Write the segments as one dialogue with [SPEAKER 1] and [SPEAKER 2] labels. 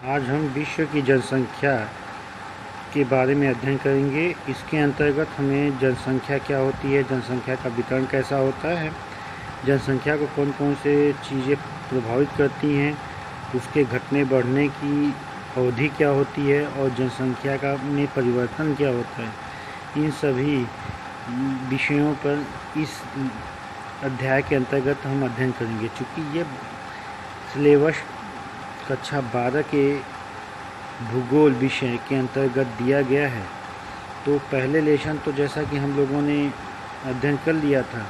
[SPEAKER 1] आज हम विश्व की जनसंख्या के बारे में अध्ययन करेंगे। इसके अंतर्गत हमें जनसंख्या क्या होती है, जनसंख्या का वितरण कैसा होता है, जनसंख्या को कौन कौन से चीज़ें प्रभावित करती हैं, उसके घटने बढ़ने की अवधि क्या होती है और जनसंख्या का में परिवर्तन क्या होता है, इन सभी विषयों पर इस अध्याय के अंतर्गत हम अध्ययन करेंगे। चूँकि ये सिलेबस कक्षा 12 के भूगोल विषय के अंतर्गत दिया गया है, तो पहले लेसन तो जैसा कि हम लोगों ने अध्ययन कर लिया था,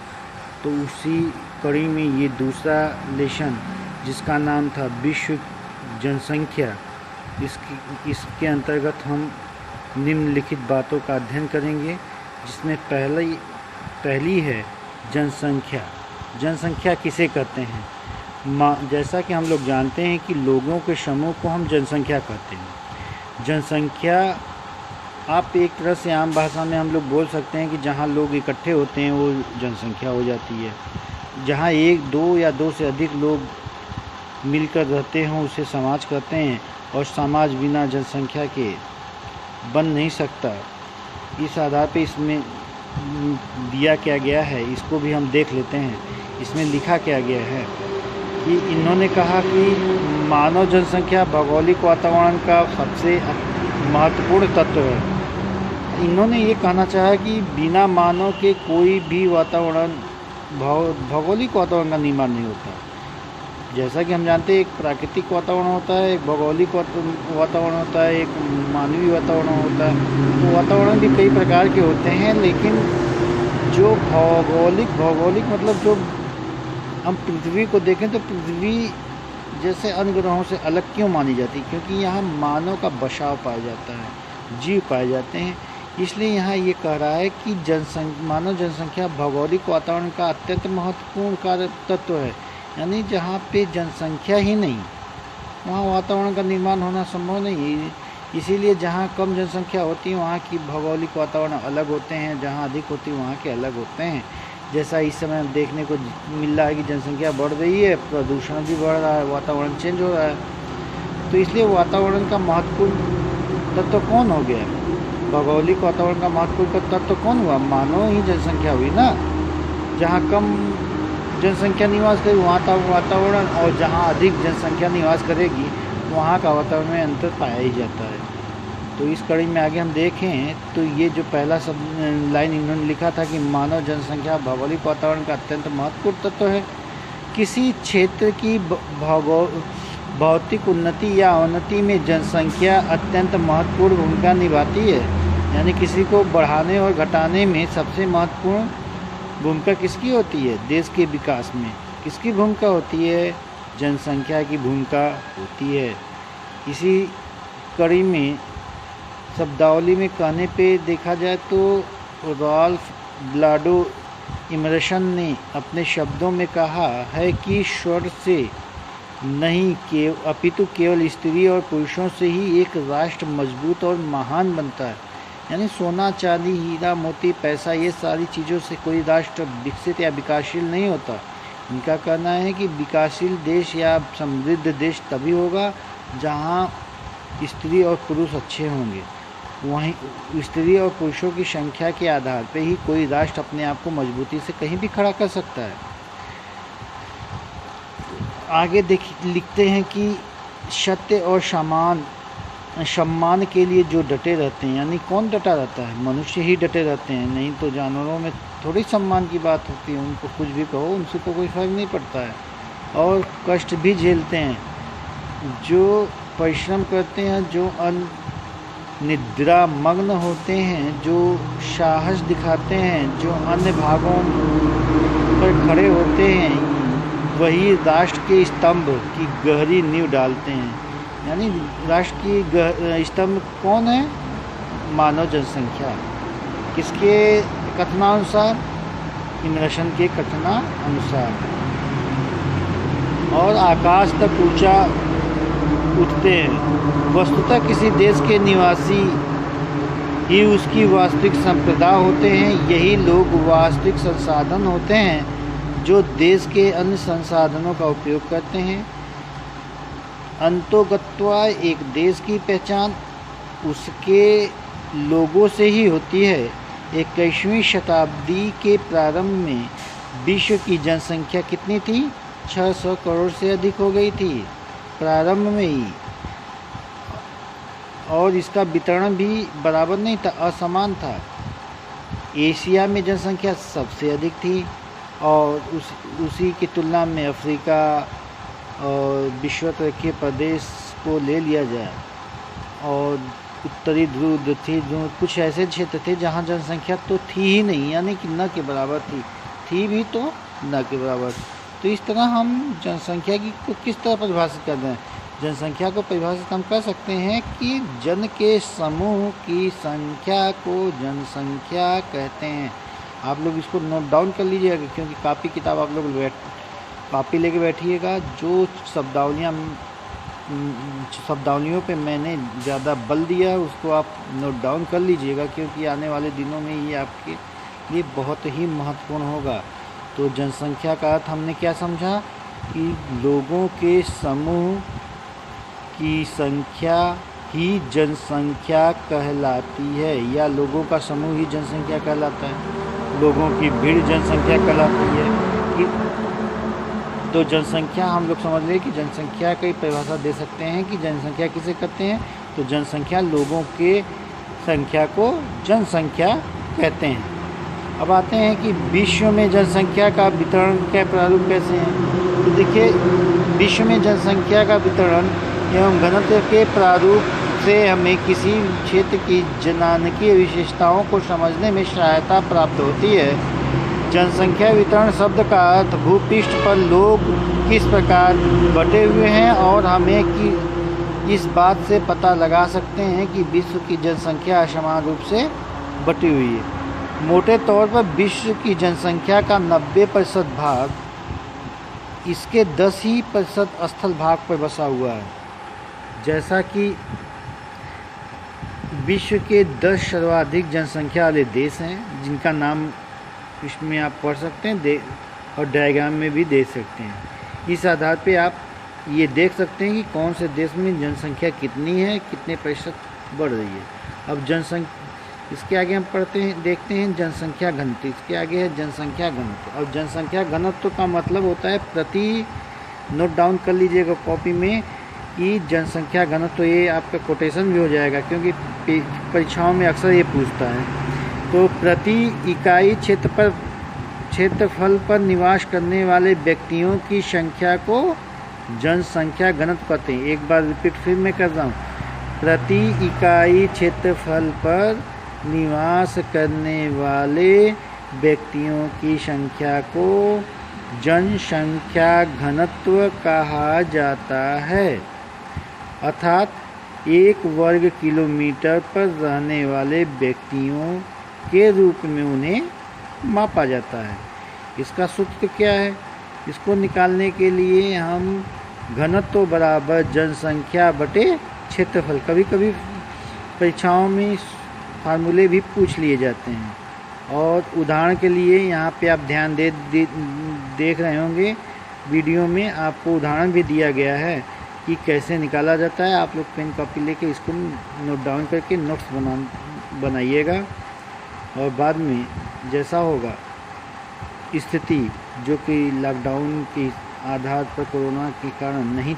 [SPEAKER 1] तो उसी कड़ी में ये दूसरा लेसन जिसका नाम था विश्व जनसंख्या, इसके अंतर्गत हम निम्नलिखित बातों का अध्ययन करेंगे। जिसमें पहली है जनसंख्या। जनसंख्या किसे कहते हैं? जैसा कि हम लोग जानते हैं कि लोगों के समूह को हम जनसंख्या कहते हैं। जनसंख्या आप एक तरह से आम भाषा में हम लोग बोल सकते हैं कि जहाँ लोग इकट्ठे होते हैं वो जनसंख्या हो जाती है। जहाँ एक, दो या दो से अधिक लोग मिलकर रहते हों उसे समाज कहते हैं, और समाज बिना जनसंख्या के बन नहीं सकता। इस आधार पे इसमें दिया क्या गया है इसको भी हम देख लेते हैं। इसमें लिखा क्या गया है कि इन्होंने कहा कि मानव जनसंख्या भौगोलिक वातावरण का सबसे महत्वपूर्ण तत्व है। इन्होंने ये कहना चाहा कि बिना मानव के कोई भी वातावरण भौगोलिक वातावरण का निर्माण नहीं होता। जैसा कि हम जानते हैं, एक प्राकृतिक वातावरण होता है, एक भौगोलिक वातावरण होता है, एक मानवीय वातावरण होता है। तो वातावरण भी कई प्रकार के होते हैं, लेकिन जो भौगोलिक मतलब जो हम पृथ्वी को देखें तो पृथ्वी जैसे अन्य ग्रहों से अलग क्यों मानी जाती है? क्योंकि यहाँ मानव का बसाव पाया जाता है, जीव पाए जाते हैं। इसलिए यहाँ ये कह रहा है कि मानव जनसंख्या भौगोलिक वातावरण का अत्यंत महत्वपूर्ण कार्य तत्व है। यानी जहाँ पे जनसंख्या ही नहीं, वहाँ वातावरण का निर्माण होना संभव नहीं है। इसीलिए जहाँ कम जनसंख्या होती है वहाँ की भौगोलिक वातावरण अलग होते हैं, जहाँ अधिक होती है वहाँ के अलग होते हैं। जैसा इस समय देखने को मिल रहा है कि जनसंख्या बढ़ रही है, प्रदूषण भी बढ़ रहा है, वातावरण चेंज हो रहा है। तो इसलिए वातावरण का महत्वपूर्ण तत्व कौन हो गया? भौगोलिक वातावरण का महत्वपूर्ण तत्व कौन हुआ? मानव ही जनसंख्या हुई ना। जहाँ कम जनसंख्या निवास करेगी वहाँ का वातावरण, और जहाँ अधिक जनसंख्या निवास करेगी वहाँ का वातावरण में अंतर पाया ही जाता है। तो इस कड़ी में आगे हम देखें तो ये जो पहला लाइन इन्होंने लिखा था कि मानव जनसंख्या भौगोलिक वातावरण का अत्यंत महत्वपूर्ण तत्व है। किसी क्षेत्र की भौतिक उन्नति या अवनति में जनसंख्या अत्यंत महत्वपूर्ण भूमिका निभाती है। यानी किसी को बढ़ाने और घटाने में सबसे महत्वपूर्ण भूमिका किसकी होती है? देश के विकास में किसकी भूमिका होती है? जनसंख्या की भूमिका होती है। इसी कड़ी में शब्दावली में कहने पे देखा जाए तो राल्फ वाल्डो इमर्सन ने अपने शब्दों में कहा है कि स्वर से नहीं अपितु केवल स्त्री और पुरुषों से ही एक राष्ट्र मजबूत और महान बनता है। यानी सोना, चांदी, हीरा, मोती, पैसा, ये सारी चीज़ों से कोई राष्ट्र विकसित या विकासशील नहीं होता। इनका कहना है कि विकासशील देश या समृद्ध देश तभी होगा जहाँ स्त्री और पुरुष अच्छे होंगे। वहीं स्त्री और पुरुषों की संख्या के आधार पर ही कोई राष्ट्र अपने आप को मजबूती से कहीं भी खड़ा कर सकता है। आगे लिखते हैं कि सत्य और सम्मान के लिए जो डटे रहते हैं, यानी कौन डटा रहता है? मनुष्य ही डटे रहते हैं, नहीं तो जानवरों में थोड़ी सम्मान की बात होती है। उनको कुछ भी कहो उनसे तो कोई फर्क नहीं पड़ता है, और कष्ट भी झेलते हैं। जो परिश्रम करते हैं, जो निद्रा मग्न होते हैं, जो साहस दिखाते हैं, जो अन्य भागों पर खड़े होते हैं, वही राष्ट्र के स्तंभ की गहरी नींव डालते हैं। यानी राष्ट्र की स्तंभ कौन है? मानव जनसंख्या। किसके कथनानुसार? इमर्सन के कथनानुसार। और आकाश तक ऊंचा उठते हैं। वस्तुतः किसी देश के निवासी ही उसकी वास्तविक संपदा होते हैं। यही लोग वास्तविक संसाधन होते हैं जो देश के अन्य संसाधनों का उपयोग करते हैं। अंतोगत्वा एक देश की पहचान उसके लोगों से ही होती है। 21वीं शताब्दी के प्रारंभ में विश्व की जनसंख्या कितनी थी? 600 करोड़ से अधिक हो गई थी प्रारंभ में ही, और इसका वितरण भी बराबर नहीं था, असमान था। एशिया में जनसंख्या सबसे अधिक थी और उसी की तुलना में अफ्रीका और विश्वत्र के प्रदेश को ले लिया जाए और उत्तरी ध्रुव, दक्षिणी ध्रुव, कुछ ऐसे क्षेत्र थे जहाँ जनसंख्या तो थी ही नहीं, यानी कि न के बराबर थी भी तो न के बराबर। तो इस तरह हम जनसंख्या को किस तरह परिभाषित कर दें? जनसंख्या को परिभाषित हम कर सकते हैं कि जन के समूह की संख्या को जनसंख्या कहते हैं। आप लोग इसको नोट डाउन कर लीजिएगा, क्योंकि कापी किताब आप लोग कापी लेके बैठिएगा। जो शब्दावलियों पे मैंने ज़्यादा बल दिया उसको आप नोट डाउन कर लीजिएगा, क्योंकि आने वाले दिनों में ये आपके लिए बहुत ही महत्वपूर्ण होगा। तो जनसंख्या का अर्थ हमने क्या समझा कि लोगों के समूह की संख्या ही जनसंख्या कहलाती है, या लोगों का समूह ही जनसंख्या कहलाता है, लोगों की भीड़ जनसंख्या कहलाती है। तो जनसंख्या हम लोग समझ लें कि जनसंख्या की परिभाषा दे सकते हैं कि जनसंख्या किसे कहते हैं। तो जनसंख्या, लोगों के संख्या को जनसंख्या कहते हैं। अब आते हैं कि विश्व में जनसंख्या का वितरण क्या प्रारूप कैसे हैं। तो देखिए, विश्व में जनसंख्या का वितरण एवं घनत्व के प्रारूप से हमें किसी क्षेत्र की जनांकीय विशेषताओं को समझने में सहायता प्राप्त होती है। जनसंख्या वितरण शब्द का अर्थ भूपृष्ठ पर लोग किस प्रकार बटे हुए हैं, और हमें कि इस बात से पता लगा सकते हैं कि विश्व की जनसंख्या असमान रूप से बटी हुई है। मोटे तौर पर विश्व की जनसंख्या का 90% भाग इसके 10% स्थल भाग पर बसा हुआ है। जैसा कि विश्व के 10 सर्वाधिक जनसंख्या वाले देश हैं, जिनका नाम इसमें आप पढ़ सकते हैं और डायग्राम में भी देख सकते हैं। इस आधार पे आप ये देख सकते हैं कि कौन से देश में जनसंख्या कितनी है, कितने प्रतिशत बढ़ रही है। अब इसके आगे हम देखते हैं जनसंख्या घनत्व। इसके आगे है जनसंख्या घनत्व। और जनसंख्या घनत्व का मतलब होता है नोट डाउन कर लीजिएगा कॉपी में कि जनसंख्या घनत्व, ये आपका कोटेशन भी हो जाएगा क्योंकि परीक्षाओं में अक्सर ये पूछता है। तो प्रति इकाई क्षेत्रफल पर निवास करने वाले व्यक्तियों की संख्या को जनसंख्या घनत्व कहते हैं। एक बार रिपीट फिर मैं कर रहा हूँ, प्रति इकाई क्षेत्रफल पर निवास करने वाले व्यक्तियों की संख्या को जनसंख्या घनत्व कहा जाता है। अर्थात 1 वर्ग किलोमीटर पर रहने वाले व्यक्तियों के रूप में उन्हें मापा जाता है। इसका सूत्र क्या है? इसको निकालने के लिए हम घनत्व बराबर जनसंख्या बटे क्षेत्रफल, कभी कभी परीक्षाओं में फार्मूले भी पूछ लिए जाते हैं। और उदाहरण के लिए यहाँ पे आप ध्यान देख रहे होंगे, वीडियो में आपको उदाहरण भी दिया गया है कि कैसे निकाला जाता है। आप लोग पेन कॉपी लेके इसको नोट डाउन करके नोट्स बनाइएगा, और बाद में जैसा होगा स्थिति, जो कि लॉकडाउन के आधार पर कोरोना के कारण नहीं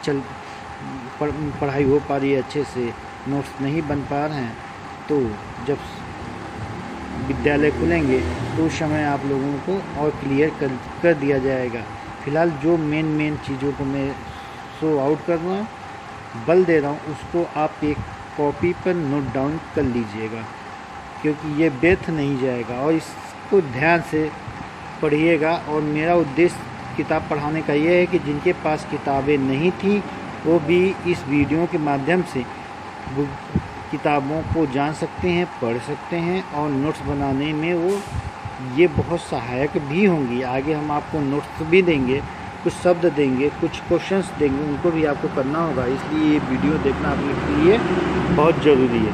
[SPEAKER 1] पढ़ाई हो पा रही है, अच्छे से नोट्स नहीं बन पा रहे हैं, तो जब विद्यालय खुलेंगे तो उस समय आप लोगों को और क्लियर कर दिया जाएगा। फिलहाल जो मेन चीज़ों को मैं शो आउट कर रहा हूँ, बल दे रहा हूँ, उसको आप एक कॉपी पर नोट डाउन कर लीजिएगा, क्योंकि ये व्यर्थ नहीं जाएगा। और इसको ध्यान से पढ़िएगा। और मेरा उद्देश्य किताब पढ़ाने का ये है कि जिनके पास किताबें नहीं थी वो भी इस वीडियो के माध्यम से किताबों को जान सकते हैं, पढ़ सकते हैं, और नोट्स बनाने में ये बहुत सहायक भी होंगी। आगे हम आपको नोट्स भी देंगे, कुछ शब्द देंगे, कुछ क्वेश्चंस देंगे, उनको भी आपको करना होगा। इसलिए ये वीडियो देखना आप लोग के लिए बहुत ज़रूरी है।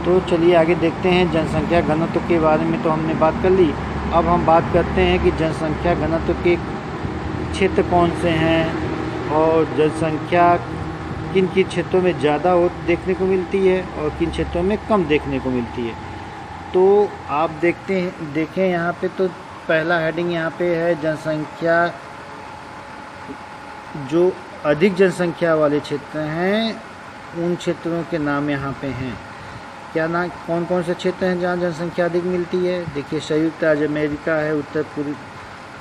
[SPEAKER 1] तो चलिए आगे देखते हैं। जनसंख्या घनत्व के बारे में तो हमने बात कर ली। अब हम बात करते हैं कि जनसंख्या घनत्व के क्षेत्र कौन से हैं और जनसंख्या किन किन क्षेत्रों में ज़्यादा देखने को मिलती है और किन क्षेत्रों में कम देखने को मिलती है। तो आप देखें यहाँ पे, तो पहला हेडिंग यहाँ पे है जनसंख्या। जो अधिक जनसंख्या वाले क्षेत्र हैं उन क्षेत्रों के नाम यहाँ पे हैं। क्या नाम, कौन कौन से क्षेत्र हैं जहाँ जनसंख्या अधिक मिलती है? देखिए, संयुक्त राज्य अमेरिका है, उत्तर पूर्वी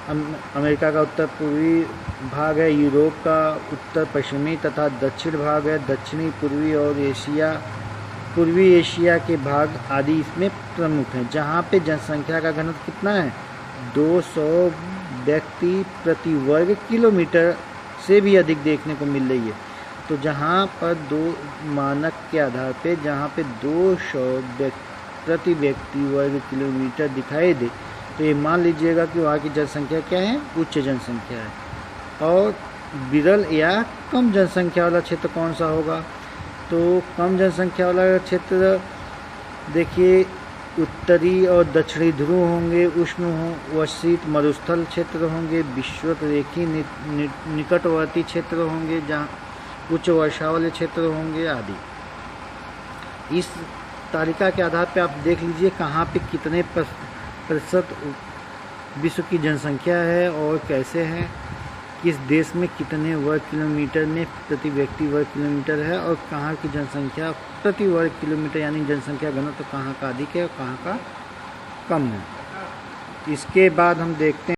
[SPEAKER 1] अमेरिका का उत्तर पूर्वी भाग है, यूरोप का उत्तर पश्चिमी तथा दक्षिण भाग है, दक्षिणी पूर्वी और पूर्वी एशिया के भाग आदि इसमें प्रमुख हैं। जहाँ पे जनसंख्या का घनत्व कितना है? 200 व्यक्ति प्रति वर्ग किलोमीटर से भी अधिक देखने को मिल रही है। तो जहाँ पर मानक के आधार पे जहाँ पे 200 प्रति व्यक्ति वर्ग किलोमीटर दिखाई दे, तो ये मान लीजिएगा कि वहाँ की जनसंख्या क्या है? उच्च जनसंख्या है। और विरल या कम जनसंख्या वाला क्षेत्र कौन सा होगा? तो कम जनसंख्या वाला क्षेत्र देखिए, उत्तरी और दक्षिणी ध्रुव होंगे, उष्ण व शीत मरुस्थल क्षेत्र होंगे, विषुवत रेखी निकटवर्ती क्षेत्र होंगे, जहाँ उच्च वर्षा वाले क्षेत्र होंगे आदि। इस तालिका के आधार पर आप देख लीजिए कहाँ पे कितने प्रतिशत विश्व की जनसंख्या है और कैसे है, किस देश में कितने वर्ग किलोमीटर में प्रति व्यक्ति वर्ग किलोमीटर है और कहाँ की जनसंख्या प्रति वर्ग किलोमीटर यानी जनसंख्या घनत्व तो कहाँ का अधिक है और कहाँ का कम है। इसके बाद हम देखते हैं